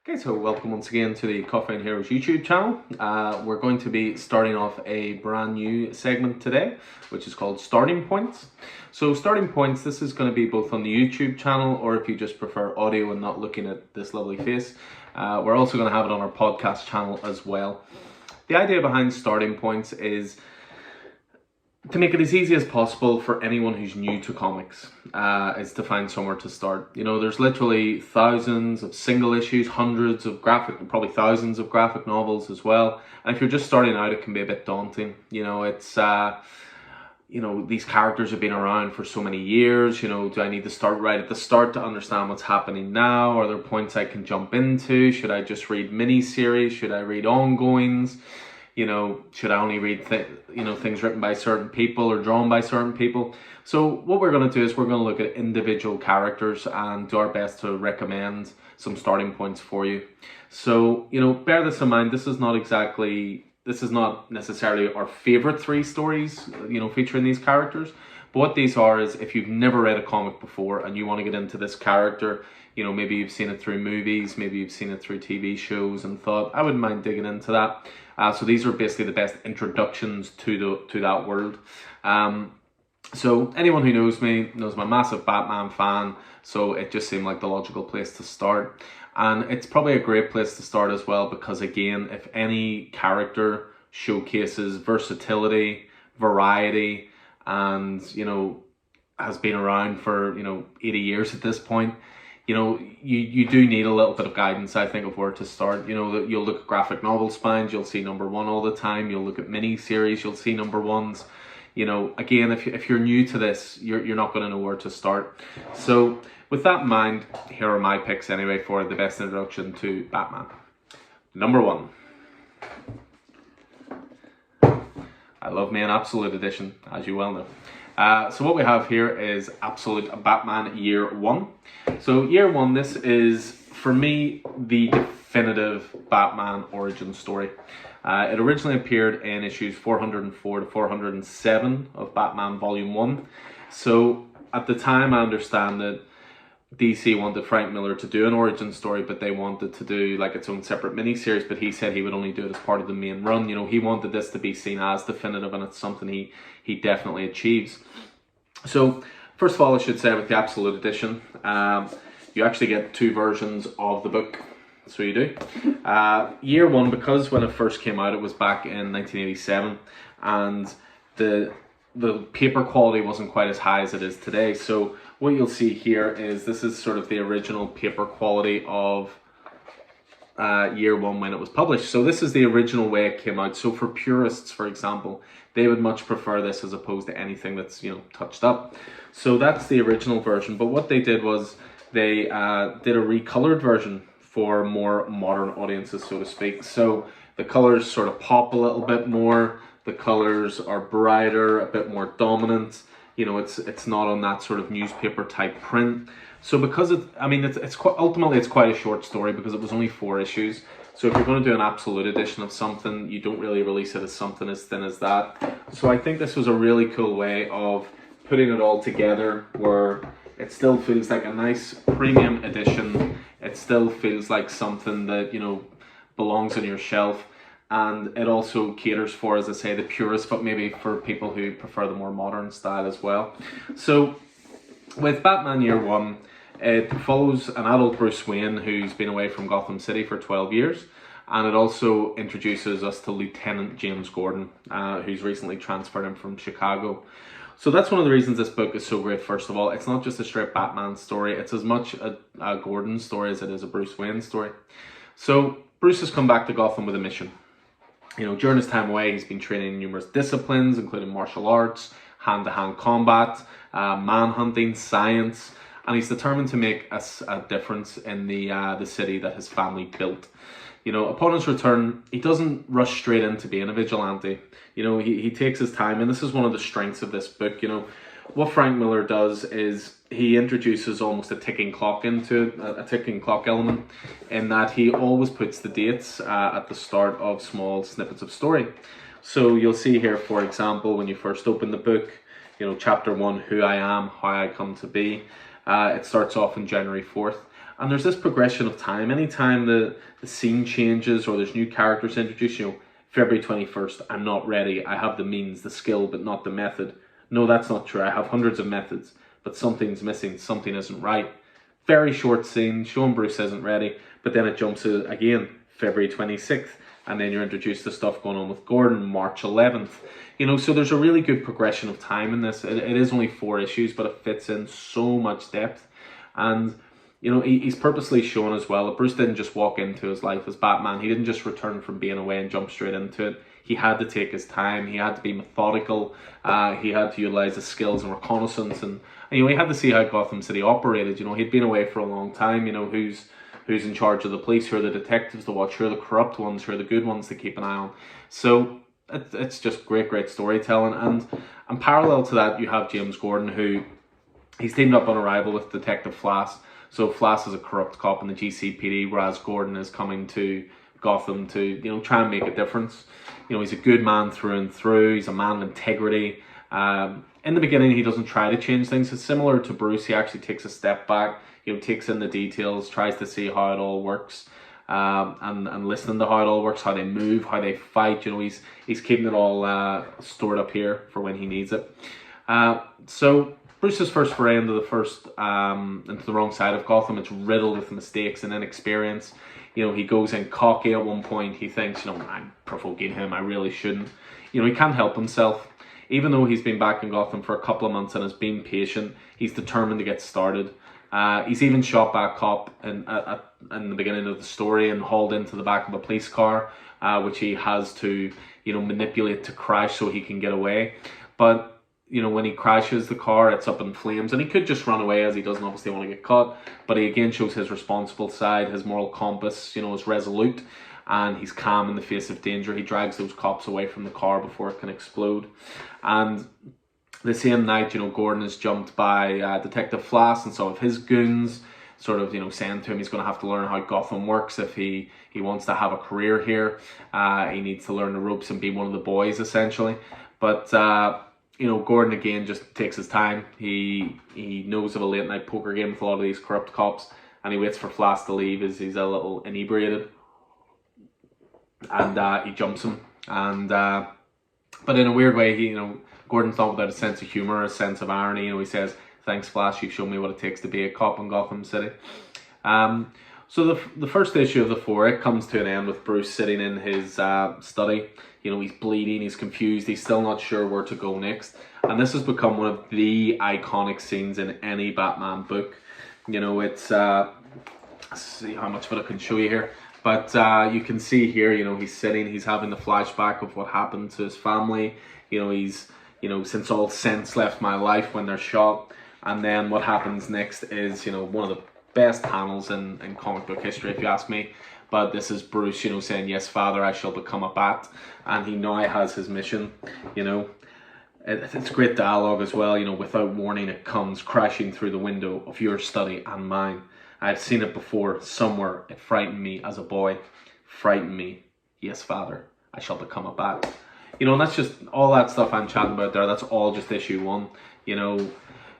Okay, so welcome once again to the Coffee and Heroes YouTube channel. We're going to be starting off a brand new segment today, which is called Starting Points. So Starting Points, this is going to be both on the YouTube channel, or if you just prefer audio and not looking at this lovely face, we're also going to have it on our podcast channel as well. The idea behind Starting Points is to make it as easy as possible for anyone who's new to comics, is to find somewhere to start. You know, there's literally thousands of single issues, hundreds of probably thousands of graphic novels as well. And if you're just starting out, it can be a bit daunting. You know, it's, these characters have been around for so many years. You know, do I need to start right at the start to understand what's happening now? Are there points I can jump into? Should I just read mini-series? Should I read ongoings? You know, should I only read things written by certain people or drawn by certain people? So what we're going to do is we're going to look at individual characters and do our best to recommend some starting points for you. So, you know, bear this in mind. This is not necessarily our favorite three stories, you know, featuring these characters. But what these are is, if you've never read a comic before and you want to get into this character, you know, maybe you've seen it through movies, maybe you've seen it through TV shows and thought, I wouldn't mind digging into that. So these are basically the best introductions to that world. So anyone who knows me knows I'm a massive Batman fan, so it just seemed like the logical place to start. And it's probably a great place to start as well, because again, if any character showcases versatility, variety, and, you know, has been around for, 80 years at this point, you know, you do need a little bit of guidance, I think, of where to start. You know, you'll look at graphic novel spines, you'll see number one all the time. You'll look at mini-series, you'll see number ones. You know, again, if you're new to this, you're not going to know where to start. So with that in mind, here are my picks anyway for the best introduction to Batman. Number one. I love me an Absolute Edition, as you well know. So what we have here is Absolute Batman Year 1. So Year 1, this is, for me, the definitive Batman origin story. It originally appeared in issues 404 to 407 of Batman Volume 1. So at the time, I understand that DC wanted Frank Miller to do an origin story, but they wanted to do like its own separate miniseries, but he said he would only do it as part of the main run. You know, he wanted this to be seen as definitive, and it's something he definitely achieves. So first of all, I should say, with the Absolute Edition, you actually get two versions of the book. So you do. Year 1, because when it first came out, it was back in 1987, and the paper quality wasn't quite as high as it is today. So what you'll see here is this is sort of the original paper quality of Year 1 when it was published. So this is the original way it came out. So for purists, for example, they would much prefer this as opposed to anything that's, you know, touched up. So that's the original version. But what they did was they did a recolored version for more modern audiences, so to speak. So the colors sort of pop a little bit more. The colors are brighter, a bit more dominant. You know, it's not on that sort of newspaper type print. So because ultimately it's quite a short story, because it was only 4 issues. So if you're going to do an Absolute Edition of something, you don't really release it as something as thin as that. So I think this was a really cool way of putting it all together, where it still feels like a nice premium edition. It still feels like something that, you know, belongs on your shelf. And it also caters for, as I say, the purists, but maybe for people who prefer the more modern style as well. So with Batman Year 1, it follows an adult Bruce Wayne who's been away from Gotham City for 12 years. And it also introduces us to Lieutenant James Gordon, who's recently transferred in from Chicago. So that's one of the reasons this book is so great. First of all, it's not just a straight Batman story. It's as much a Gordon story as it is a Bruce Wayne story. So Bruce has come back to Gotham with a mission. You know, during his time away, he's been training in numerous disciplines, including martial arts, hand-to-hand combat, manhunting, science, and he's determined to make a difference in the city that his family built. You know, upon his return, he doesn't rush straight into being a vigilante. You know, he takes his time, and this is one of the strengths of this book. You know, what Frank Miller does is he introduces almost a ticking clock into a ticking clock element, in that he always puts the dates at the start of small snippets of story. So you'll see here, for example, when you first open the book, you know, chapter 1, Who I Am, How I Come to Be, it starts off on January 4th. And there's this progression of time. Anytime the scene changes or there's new characters introduced, February 21st, I'm not ready. I have the means, the skill, but not the method. No, that's not true. I have hundreds of methods, but something's missing. Something isn't right. Very short scene, showing Bruce isn't ready, but then it jumps to, again, February 26th, and then you're introduced to stuff going on with Gordon, March 11th. So there's a really good progression of time in this. It is only 4 issues, but it fits in so much depth. And he's purposely shown as well that Bruce didn't just walk into his life as Batman. He didn't just return from being away and jump straight into it. He had to take his time. He had to be methodical. He had to utilize his skills and reconnaissance, and he had to see how Gotham City operated. He'd been away for a long time. Who's in charge of the police, who are the detectives to watch, who are the corrupt ones, who are the good ones to keep an eye on. So it's just great storytelling. And parallel to that, you have James Gordon, who he's teamed up on arrival with Detective Flass. So Flass is a corrupt cop in the GCPD, whereas Gordon is coming to Gotham to try and make a difference. He's a good man through and through. He's a man of integrity. In the beginning, he doesn't try to change things. It's similar to Bruce. He actually takes a step back, takes in the details, tries to see how it all works, and listening to how it all works, how they move, how they fight. He's keeping it all stored up here for when he needs it. So Bruce's first foray into the wrong side of Gotham, it's riddled with mistakes and inexperience. He goes in cocky at one point. He thinks, I'm provoking him. I really shouldn't. He can't help himself. Even though he's been back in Gotham for a couple of months and has been patient, he's determined to get started. He's even shot by a cop in the beginning of the story and hauled into the back of a police car, which he has to, manipulate to crash so he can get away. But when he crashes the car, it's up in flames, and he could just run away, as he doesn't obviously want to get caught. But he again shows his responsible side, his moral compass, is resolute, and he's calm in the face of danger. He drags those cops away from the car before it can explode. And the same night, Gordon is jumped by Detective Flass and some of his goons, sort of, saying to him he's going to have to learn how Gotham works if he wants to have a career here. He needs to learn the ropes and be one of the boys, essentially. But Gordon again just takes his time. He knows of a late night poker game with a lot of these corrupt cops, and he waits for Flass to leave as he's a little inebriated, and he jumps him. And but in a weird way, Gordon's not without a sense of humor, a sense of irony. He says, "Thanks, Flash. You've shown me what it takes to be a cop in Gotham City." So the first issue of the 4, it comes to an end with Bruce sitting in his study. He's bleeding, he's confused, he's still not sure where to go next. And this has become one of the iconic scenes in any Batman book. It's, let's see how much of it I can show you here. But you can see here, he's sitting, he's having the flashback of what happened to his family. He's, since all sense left my life when they're shot. And then what happens next is, one of the best panels in comic book history, if you ask me. But this is Bruce, saying, "Yes, Father, I shall become a bat." And he now has his mission, It's great dialogue as well, "Without warning it comes crashing through the window of your study and mine. I've seen it before, somewhere. It frightened me as a boy. Frightened me. Yes, Father, I shall become a bat." And that's just all that stuff I'm chatting about there. That's all just issue 1,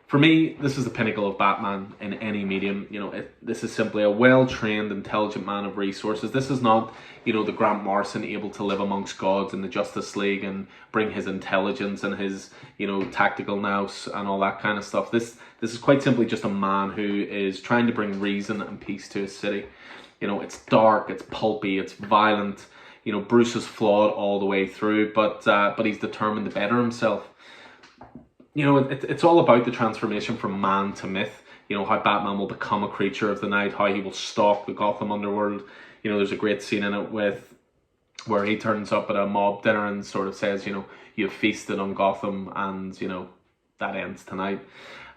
For me, this is the pinnacle of Batman in any medium. This is simply a well-trained, intelligent man of resources. This is not, the Grant Morrison able to live amongst gods in the Justice League and bring his intelligence and his, tactical nous and all that kind of stuff. This is quite simply just a man who is trying to bring reason and peace to his city. It's dark, it's pulpy, it's violent. Bruce is flawed all the way through, but he's determined to better himself. It's all about the transformation from man to myth. How Batman will become a creature of the night, how he will stalk the Gotham underworld. There's a great scene in it where he turns up at a mob dinner and sort of says, "You've feasted on Gotham, and that ends tonight."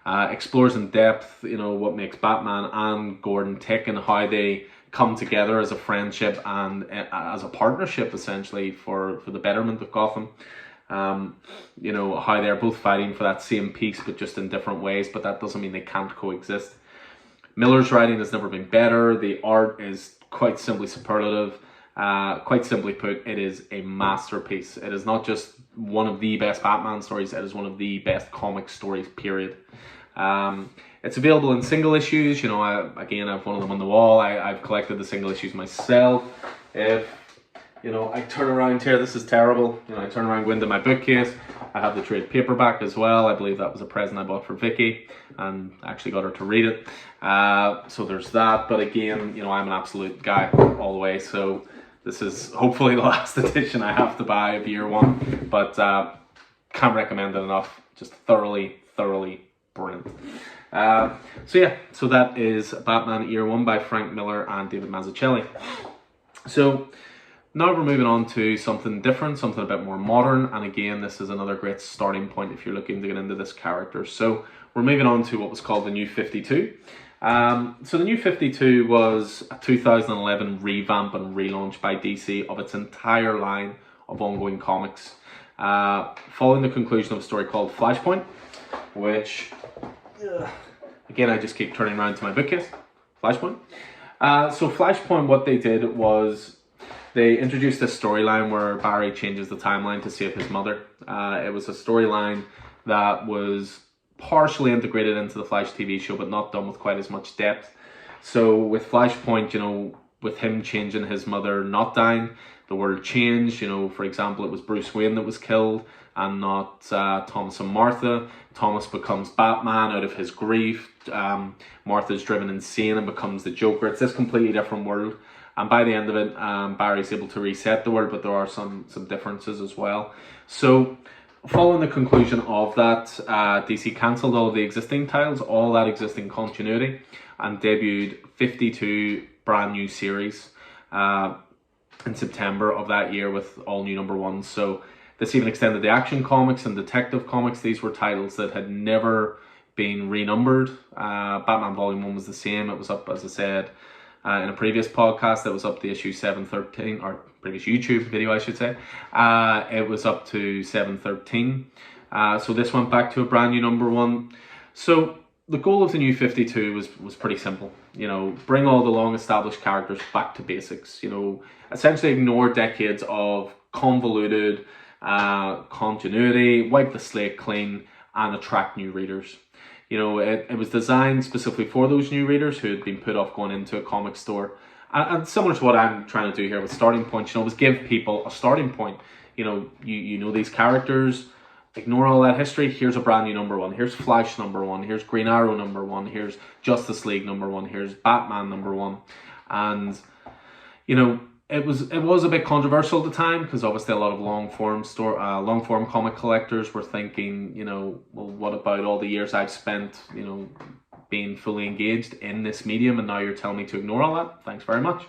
Explores in depth, what makes Batman and Gordon tick and how they come together as a friendship and as a partnership, essentially, for the betterment of Gotham. How they're both fighting for that same peace, but just in different ways, but that doesn't mean they can't coexist. Miller's writing has never been better. The art is quite simply superlative. Quite simply put, it is a masterpiece. It is not just one of the best Batman stories, it is one of the best comic stories, period. It's available in single issues. You know, again, I've one of them on the wall. I've collected the single issues myself. If, you know, I turn around here, this is terrible. You know, I turn around, go into my bookcase. I have the trade paperback as well. I believe that was a present I bought for Vicky, and actually got her to read it. So there's that. But again, you know, I'm an absolute guy all the way. So this is hopefully the last edition I have to buy of year one. But can't recommend it enough. Just thoroughly brilliant. So yeah, so that is Batman Year One by Frank Miller and David Mazzucchelli. So now we're moving on to something different, something a bit more modern, and again, this is another great starting point if you're looking to get into this character. So we're moving on to what was called the New 52. So the New 52 was a 2011 revamp and relaunch by DC of its entire line of ongoing comics, following the conclusion of a story called Flashpoint, which, again, I just keep turning around to my bookcase. Flashpoint. So Flashpoint, what they did was they introduced this storyline where Barry changes the timeline to save his mother. It was a storyline that was partially integrated into the Flash TV show, but not done with quite as much depth. So with Flashpoint, you know, with him changing his mother not dying, the world changed. You know, for example, it was Bruce Wayne that was killed and not Thomas and Martha. Thomas becomes Batman out of his grief. Martha's driven insane and becomes the Joker. It's this completely different world. And by the end of it, Barry's able to reset the world, but there are some differences as well. So following the conclusion of that, DC cancelled all of the existing titles, all that existing continuity, and debuted 52 brand new series in September of that year with all new #1s. So this even extended the Action Comics and Detective Comics. These were titles that had never been renumbered. Batman Volume 1 was the same. It was up, as I said, in a previous podcast, that was up to issue 713, or previous YouTube video, I should say. It was up to 713. So this went back to a brand new #1. So the goal of the New 52 was pretty simple. You know, bring all the long established characters back to basics. You know, essentially ignore decades of convoluted continuity, wipe the slate clean, and attract new readers. You know, it was designed specifically for those new readers who had been put off going into a comic store. And similar to what I'm trying to do here with Starting Point, you know, was give people a starting point. You know, you know these characters, ignore all that history. Here's a brand new #1. Here's Flash #1. Here's Green Arrow #1. Here's Justice League #1. Here's Batman #1. And, you know, it was a bit controversial at the time because obviously a lot of long form comic collectors were thinking, you know, well, what about all the years I've spent, you know, being fully engaged in this medium, and now you're telling me to ignore all that? Thanks very much.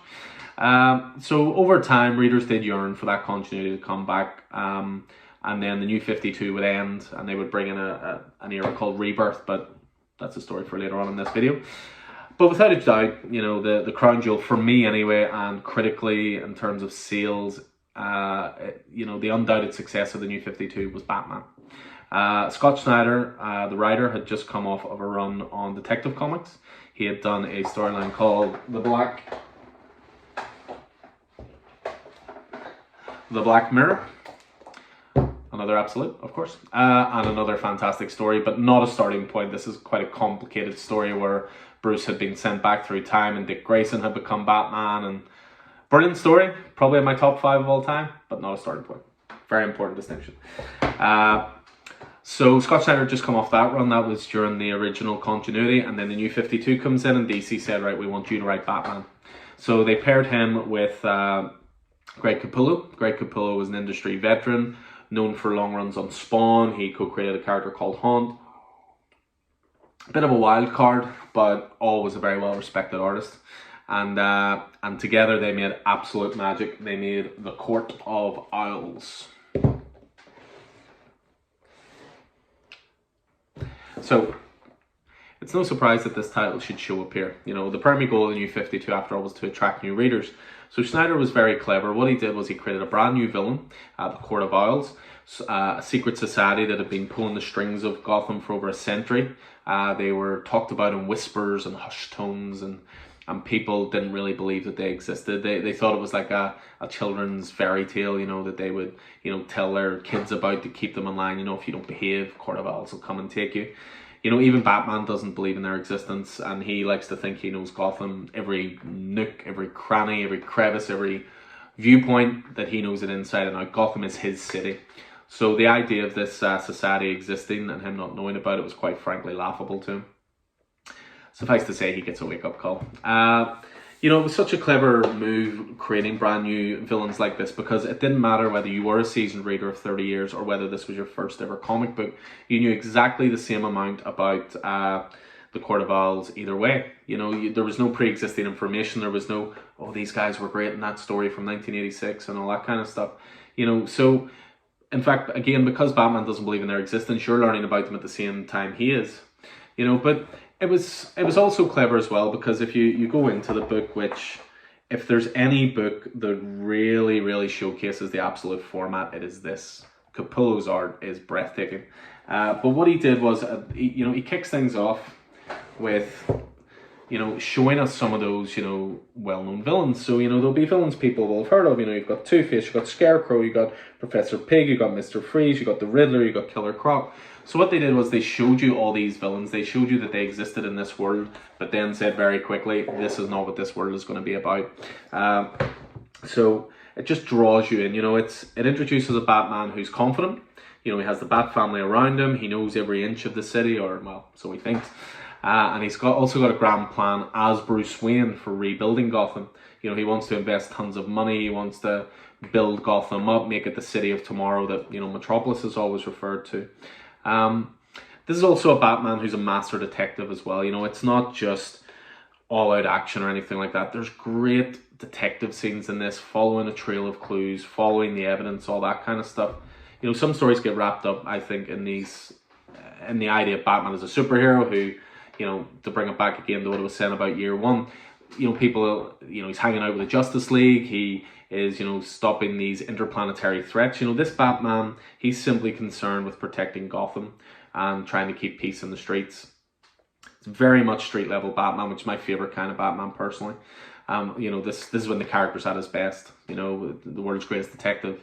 So over time, readers did yearn for that continuity to come back, and then the New 52 would end, and they would bring in an era called Rebirth, but that's a story for later on in this video. But without a doubt, you know, the crown jewel for me anyway, and critically in terms of sales, you know, the undoubted success of the New 52 was Batman. Scott Snyder, the writer, had just come off of a run on Detective Comics. He had done a storyline called The Black Mirror. Another absolute, of course, and another fantastic story, but not a starting point. This is quite a complicated story where Bruce had been sent back through time and Dick Grayson had become Batman, and brilliant story, probably in my top 5 of all time, but not a starting point. Very important distinction. So Scott Snyder had just come off that run. That was during the original continuity, and then the New 52 comes in and DC said, right, we want you to write Batman. So they paired him with Greg Capullo. Greg Capullo was an industry veteran, known for long runs on Spawn. He co-created a character called Haunt. A bit of a wild card, but always a very well-respected artist. And together they made absolute magic. They made The Court of Owls. So it's no surprise that this title should show up here. You know, the primary goal of the New 52 after all was to attract new readers. So Snyder was very clever. What he did was he created a brand new villain, the Court of Owls, a secret society that had been pulling the strings of Gotham for over a century. They were talked about in whispers and hushed tones, and people didn't really believe that they existed. They thought it was like a children's fairy tale, you know, that they would, you know, tell their kids about to keep them in line. You know, if you don't behave, Court of Owls will come and take you. You know, even Batman doesn't believe in their existence, and he likes to think he knows Gotham, every nook, every cranny, every crevice, every viewpoint, that he knows it inside and out. Gotham is his city. So the idea of this society existing and him not knowing about it was quite frankly laughable to him. Suffice to say, he gets a wake-up call. You know, it was such a clever move creating brand new villains like this, because it didn't matter whether you were a seasoned reader of 30 years or whether this was your first ever comic book. You knew exactly the same amount about the Court of Owls either way. You know, there was no pre-existing information. There was no, oh, these guys were great in that story from 1986 and all that kind of stuff. You know, so in fact, again, because Batman doesn't believe in their existence, you're learning about them at the same time he is. You know, but it was also clever as well, because if you go into the book, which if there's any book that really, really showcases the absolute format, it is this. Capullo's art is breathtaking. But what he did was, he kicks things off with, showing us some of those, well-known villains. So, there'll be villains people will have heard of. You've got Two-Face, you've got Scarecrow, you've got Professor Pig, you've got Mr. Freeze, you've got the Riddler, you've got Killer Croc. So what they did was they showed you all these villains. They showed you that they existed in this world, but then said very quickly, this is not what this world is going to be about. So it just draws you in. It introduces a Batman who's confident. He has the Bat family around him. He knows every inch of the city, or, well, so he thinks. And he's also got a grand plan as Bruce Wayne for rebuilding Gotham. He wants to invest tons of money. He wants to build Gotham up, make it the city of tomorrow that, Metropolis is always referred to. This is also a Batman who's a master detective as well. It's not just all-out action or anything like that. There's great detective scenes in this, following a trail of clues, following the evidence, all that kind of stuff. Some stories get wrapped up, I think, in the idea of Batman as a superhero who, to bring it back again to what I was saying about year one, people, he's hanging out with the Justice League, he is, stopping these interplanetary threats. This Batman, he's simply concerned with protecting Gotham and trying to keep peace in the streets. It's very much street level Batman, which is my favorite kind of Batman personally. This is when the character's at his best, the world's greatest detective.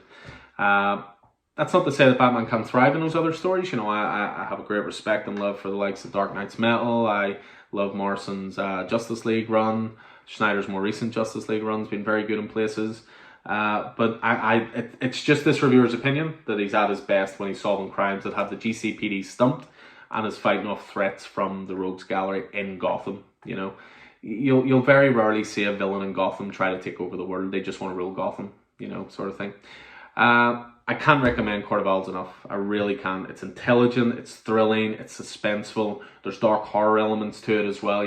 That's not to say that Batman can't thrive in those other stories. I have a great respect and love for the likes of Dark Knight's Metal. I love Morrison's Justice League run. Snyder's more recent Justice League run's been very good in places. But it's just this reviewer's opinion that he's at his best when he's solving crimes that have the GCPD stumped and is fighting off threats from the Rogues Gallery in Gotham. You'll very rarely see a villain in Gotham try to take over the world. They just want to rule Gotham, sort of thing. I can't recommend Court of Owls enough. I really can. It's intelligent, it's thrilling, it's suspenseful. There's dark horror elements to it as well.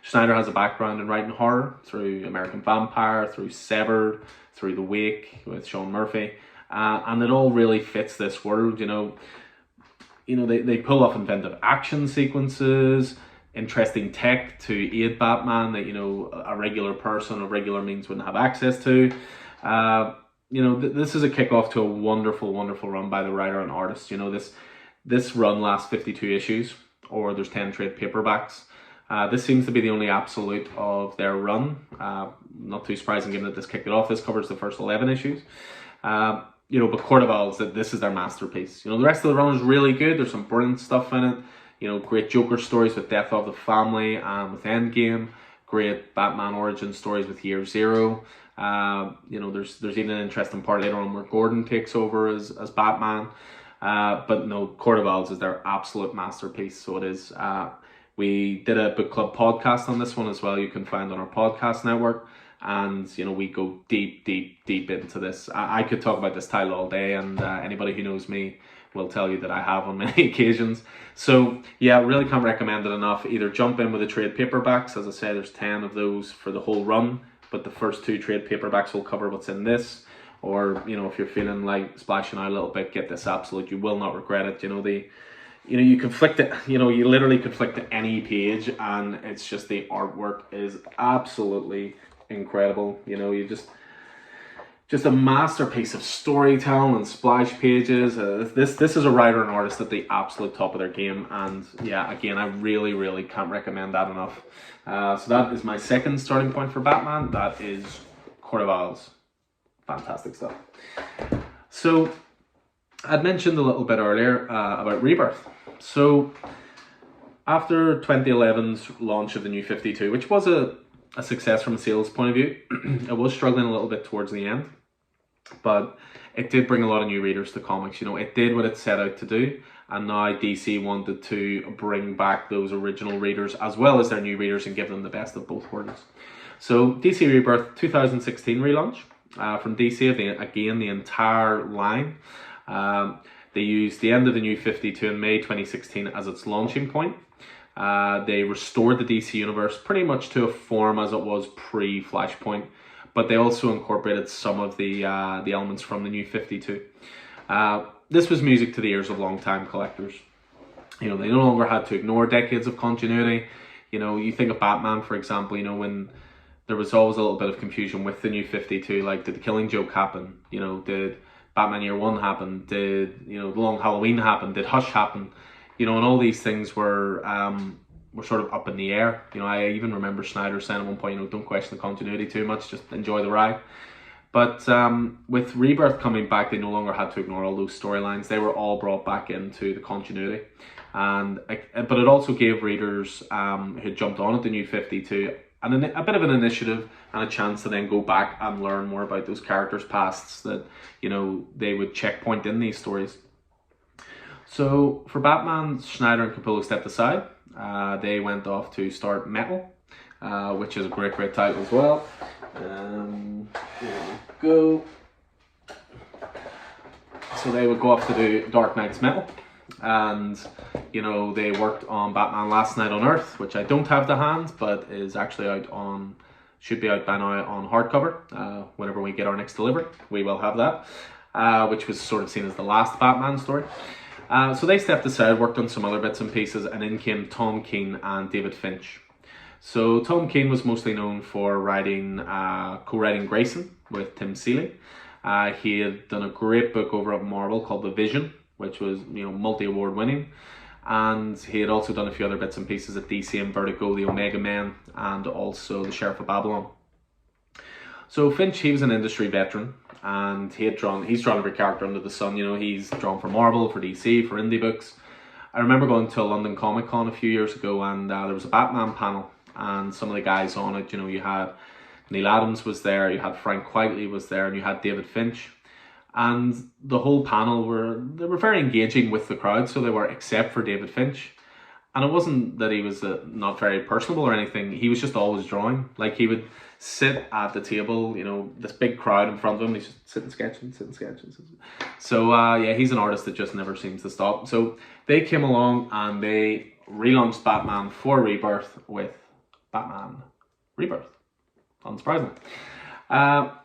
Snyder has a background in writing horror through American Vampire, through Severed, through The Wake with Sean Murphy, and it all really fits this world. They pull off inventive action sequences, interesting tech to aid Batman that a regular person of regular means wouldn't have access to. This is a kickoff to a wonderful, wonderful run by the writer and artist. This run lasts 52 issues, or there's 10 trade paperbacks. This seems to be the only absolute of their run. Not too surprising given that this kicked it off. This covers the first 11 issues. But Court of Owls, that this is their masterpiece. The rest of the run is really good. There's some brilliant stuff in it. Great Joker stories with Death of the Family and with Endgame. Great Batman origin stories with Year Zero. There's even an interesting part later on where Gordon takes over as Batman. But no, Court of Owls is their absolute masterpiece. So it is. We did a book club podcast on this one as well. You can find on our podcast network. And, we go deep, deep, deep into this. I could talk about this title all day, and anybody who knows me will tell you that I have on many occasions. So, yeah, really can't recommend it enough. Either jump in with the trade paperbacks. As I say, there's 10 of those for the whole run, but the first 2 trade paperbacks will cover what's in this. Or, if you're feeling like splashing out a little bit, get this absolute. You will not regret it. You can flick it, you literally could flick to any page, and it's just the artwork is absolutely incredible. You just a masterpiece of storytelling and splash pages. This is a writer and artist at the absolute top of their game, and yeah, again, I really, really can't recommend that enough. So that is my second starting point for Batman. That is Court of Owls. Fantastic stuff. So I'd mentioned a little bit earlier about Rebirth. So after 2011's launch of the New 52, which was a success from a sales point of view, it was struggling a little bit towards the end, but it did bring a lot of new readers to comics. You know, it did what it set out to do, and now DC wanted to bring back those original readers as well as their new readers and give them the best of both worlds. So DC Rebirth 2016 relaunch from DC, again the entire line. They used the end of the New 52 in May 2016 as its launching point. They restored the DC universe pretty much to a form as it was pre-Flashpoint, but they also incorporated some of the elements from the New 52. This was music to the ears of long-time collectors. You know, they no longer had to ignore decades of continuity. You know, you think of Batman, for example, you know, when there was always a little bit of confusion with the New 52, like, did the Killing Joke happen? You know, did Batman Year One happen? Did, you know, the Long Halloween happen? Did Hush happen? You know, and all these things were sort of up in the air. You know, I even remember Snyder saying at one point, you know, don't question the continuity too much, just enjoy the ride. But with Rebirth coming back, they no longer had to ignore all those storylines. They were all brought back into the continuity. But it also gave readers who jumped on at the New 52 and a bit of an initiative and a chance to then go back and learn more about those characters' pasts that, you know, they would checkpoint in these stories. So for Batman, Snyder and Capullo stepped aside. They went off to start Metal, which is a great title as well. Here we go. So they would go off to do Dark Knight's Metal. And, you know, they worked on Batman Last Night on Earth, which I don't have to hand, but is actually should be out by now on hardcover. Whenever we get our next delivery, we will have that, which was sort of seen as the last Batman story. So they stepped aside, worked on some other bits and pieces, and in came Tom King and David Finch. So Tom King was mostly known for co-writing Grayson with Tim Seeley. He had done a great book over at Marvel called The Vision, which was, you know, multi-award winning. And he had also done a few other bits and pieces at DC and Vertigo, the Omega Men, and also the Sheriff of Babylon. So Finch, he was an industry veteran, and he's drawn every character under the sun. You know, he's drawn for Marvel, for DC, for indie books. I remember going to a London Comic Con a few years ago, and there was a Batman panel, and some of the guys on it, you know, you had Neil Adams was there, you had Frank Quitely was there, and you had David Finch. And the whole panel they were very engaging with the crowd, so they were, except for David Finch. And it wasn't that he was not very personable or anything. He was just always drawing. Like, he would sit at the table, you know, this big crowd in front of him. He's just sitting sketching. So, yeah, he's an artist that just never seems to stop. So they came along and they relaunched Batman for Rebirth with Batman Rebirth. Unsurprisingly.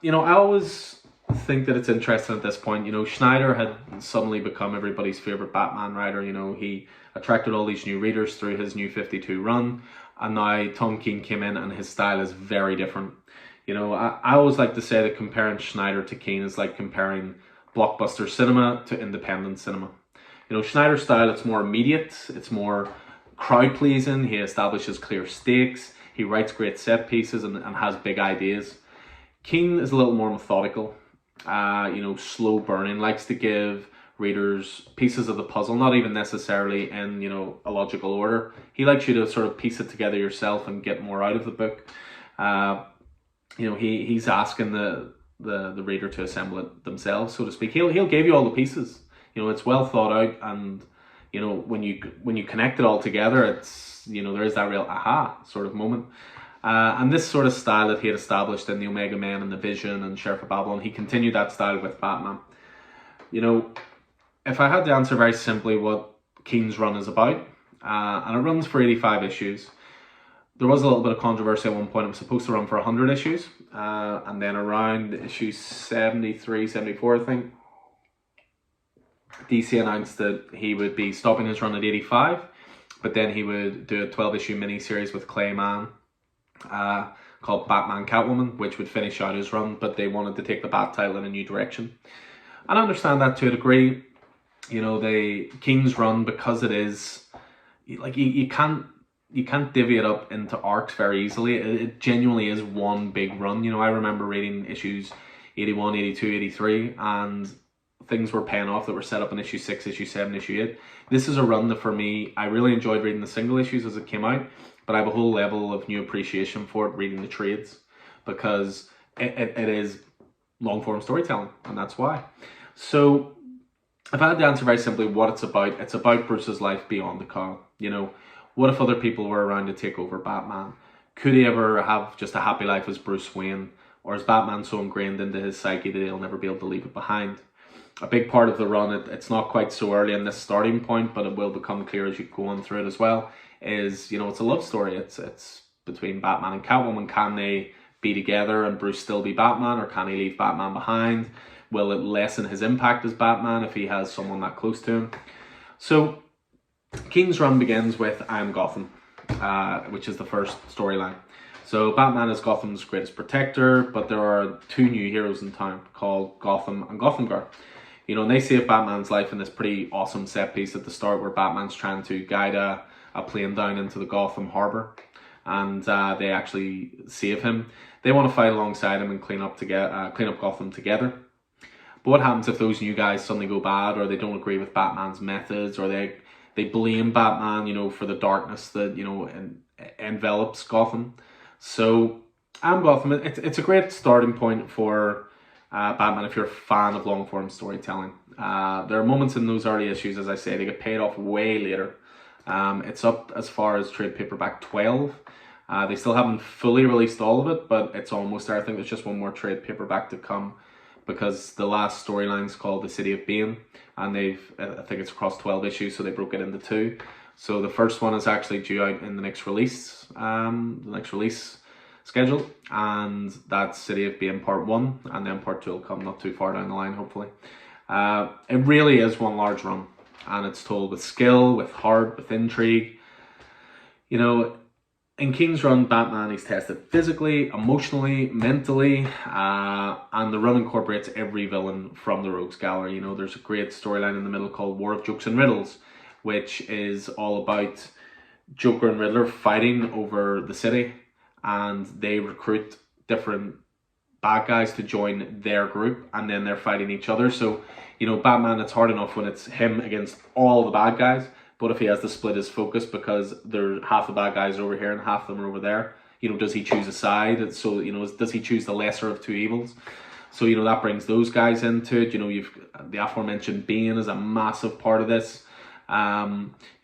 You know, I always think that it's interesting at this point. You know, Snyder had suddenly become everybody's favorite Batman writer. You know, he attracted all these new readers through his New 52 run, and now Tom King came in and his style is very different. You know, I always like to say that comparing Snyder to King is like comparing blockbuster cinema to independent cinema. You know, Snyder's style, it's more immediate, it's more crowd pleasing, he establishes clear stakes, he writes great set pieces and has big ideas. King is a little more methodical, you know, slow burning, likes to give readers pieces of the puzzle, not even necessarily in, you know, a logical order. He likes you to sort of piece it together yourself and get more out of the book. You know, he's asking the reader to assemble it themselves, so to speak. He'll give you all the pieces. You know, it's well thought out, and you know, when you connect it all together, it's, you know, there is that real aha sort of moment. And this sort of style that he had established in the Omega Men and the Vision and Sheriff of Babylon, he continued that style with Batman. You know, if I had to answer very simply what King's run is about, and it runs for 85 issues. There was a little bit of controversy at one point. It was supposed to run for 100 issues, and then around issue 73, 74, I think, DC announced that he would be stopping his run at 85, but then he would do a 12-issue miniseries with Clayman called Batman Catwoman, which would finish out his run, but they wanted to take the Bat title in a new direction. And I understand that to a degree. You know, King's run, because it is, like, you can't divvy it up into arcs very easily. It genuinely is one big run. You know, I remember reading issues 81, 82, 83, and things were paying off that were set up in issue 6, issue 7, issue 8. This is a run that for me, I really enjoyed reading the single issues as it came out, but I have a whole level of new appreciation for it reading the trades, because it is long form storytelling, and that's why. So if I had to answer very simply what it's about Bruce's life beyond the cowl. You know, what if other people were around to take over Batman? Could he ever have just a happy life as Bruce Wayne? Or is Batman so ingrained into his psyche that he'll never be able to leave it behind? A big part of the run, it's not quite so early in this starting point, but it will become clear as you go on through it as well, is, you know, it's a love story. It's between Batman and Catwoman. Can they be together and Bruce still be Batman, or can he leave Batman behind? Will it lessen his impact as Batman if he has someone that close to him? So Keaton's run begins with I Am Gotham, which is the first storyline. So Batman is Gotham's greatest protector, but there are 2 new heroes in town called Gotham and Gotham Girl. You know, and they save Batman's life in this pretty awesome set piece at the start where Batman's trying to guide a plane down into the Gotham harbor, and they actually save him. They want to fight alongside him and clean up Gotham together. But what happens if those new guys suddenly go bad, or they don't agree with Batman's methods, or they blame Batman, you know, for the darkness that, you know, envelops Gotham? So I'm Gotham. It's a great starting point for Batman if you're a fan of long form storytelling. There are moments in those early issues, as I say, they get paid off way later. It's up as far as trade paperback 12. They still haven't fully released all of it, but it's almost there. I think there's just one more trade paperback to come, because the last storyline is called The City of Bane, and I think it's across 12 issues, so they broke it into 2. So the first one is actually due out in the next release schedule, and that's City of Bane Part 1, and then Part 2 will come not too far down the line, hopefully. It really is one large run, and it's told with skill, with heart, with intrigue. You know, in Keaton's run, Batman, he's tested physically, emotionally, mentally, and the run incorporates every villain from the Rogues Gallery. You know, there's a great storyline in the middle called War of Jokes and Riddles, which is all about Joker and Riddler fighting over the city, and they recruit different bad guys to join their group, and then they're fighting each other. So, you know, Batman, it's hard enough when it's him against all the bad guys, but if he has to split his focus because half the bad guys are over here and half of them are over there, you know, does he choose a side? So, you know, does he choose the lesser of 2 evils? So, you know, that brings those guys into it. You know, you've the aforementioned Bane is a massive part of this. You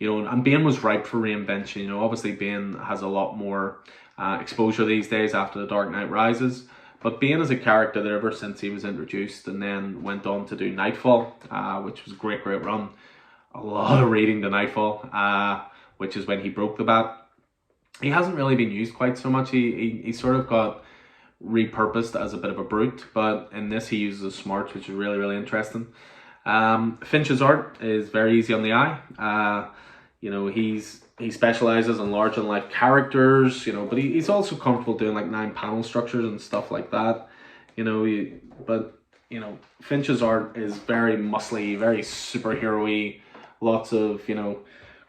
know, and Bane was ripe for reinvention. You know, obviously Bane has a lot more exposure these days after The Dark Knight Rises, but Bane is a character that ever since he was introduced and then went on to do Nightfall, which was a great run. A lot of reading to Nightfall, which is when he broke the bat. He hasn't really been used quite so much. He sort of got repurposed as a bit of a brute, but in this he uses his smarts, which is really interesting. Finch's art is very easy on the eye. You know, he specializes in larger than life characters, you know, but he's also comfortable doing like 9 panel structures and stuff like that. You know, but you know, Finch's art is very muscly, very superhero-y, lots of, you know,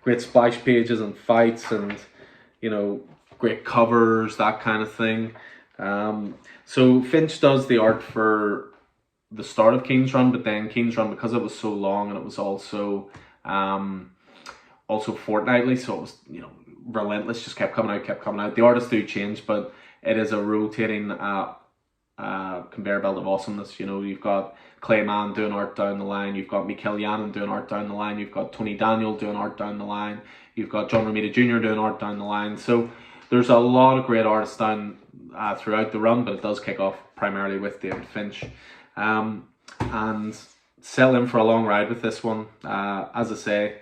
great splash pages and fights and, you know, great covers, that kind of thing. So Finch does the art for the start of Keaton's run, but then Keaton's run, because it was so long and it was also fortnightly, so it was, you know, relentless, just kept coming out. The artists do change, but it is a rotating conveyor belt of awesomeness. You know, you've got Clayman doing art down the line, you've got Mikel Janin doing art down the line, you've got Tony Daniel doing art down the line, you've got John Romita Jr. doing art down the line. So there's a lot of great artists down throughout the run, but it does kick off primarily with David Finch. And settle in for a long ride with this one. As I say,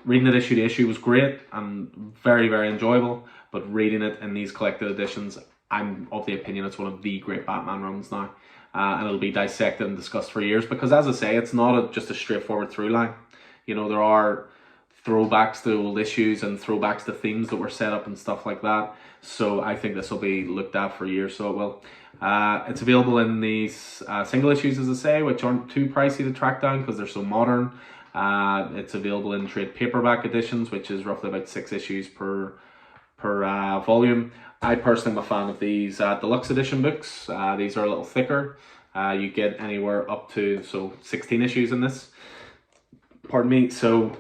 reading it issue to issue was great and very enjoyable, but reading it in these collected editions, I'm of the opinion it's one of the great Batman runs now. And it'll be dissected and discussed for years, because as I say, it's not just a straightforward through line. You know, there are throwbacks to old issues and throwbacks to themes that were set up and stuff like that. So I think this will be looked at for years, so it will. It's available in these single issues, as I say, which aren't too pricey to track down because they're so modern. It's available in trade paperback editions, which is roughly about 6 issues per volume. I personally am a fan of these deluxe edition books. These are a little thicker, You get anywhere up to 16 issues in this. Pardon me. So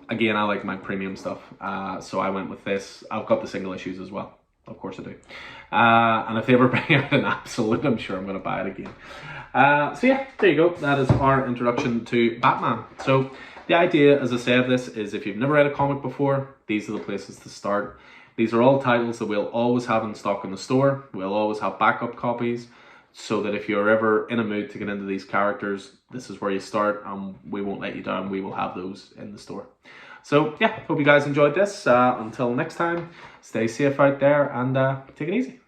again, I like my premium stuff, so I went with this. I've got the single issues as well. Of course I do. And if they ever bring out an absolute, I'm sure I'm going to buy it again. So yeah, there you go. That is our introduction to Batman. So the idea, as I say, of this is if you've never read a comic before, these are the places to start. These are all titles that we'll always have in stock in the store. We'll always have backup copies, so that if you're ever in a mood to get into these characters, this is where you start, and we won't let you down. We will have those in the store. So yeah, hope you guys enjoyed this. Until next time, stay safe out there and take it easy.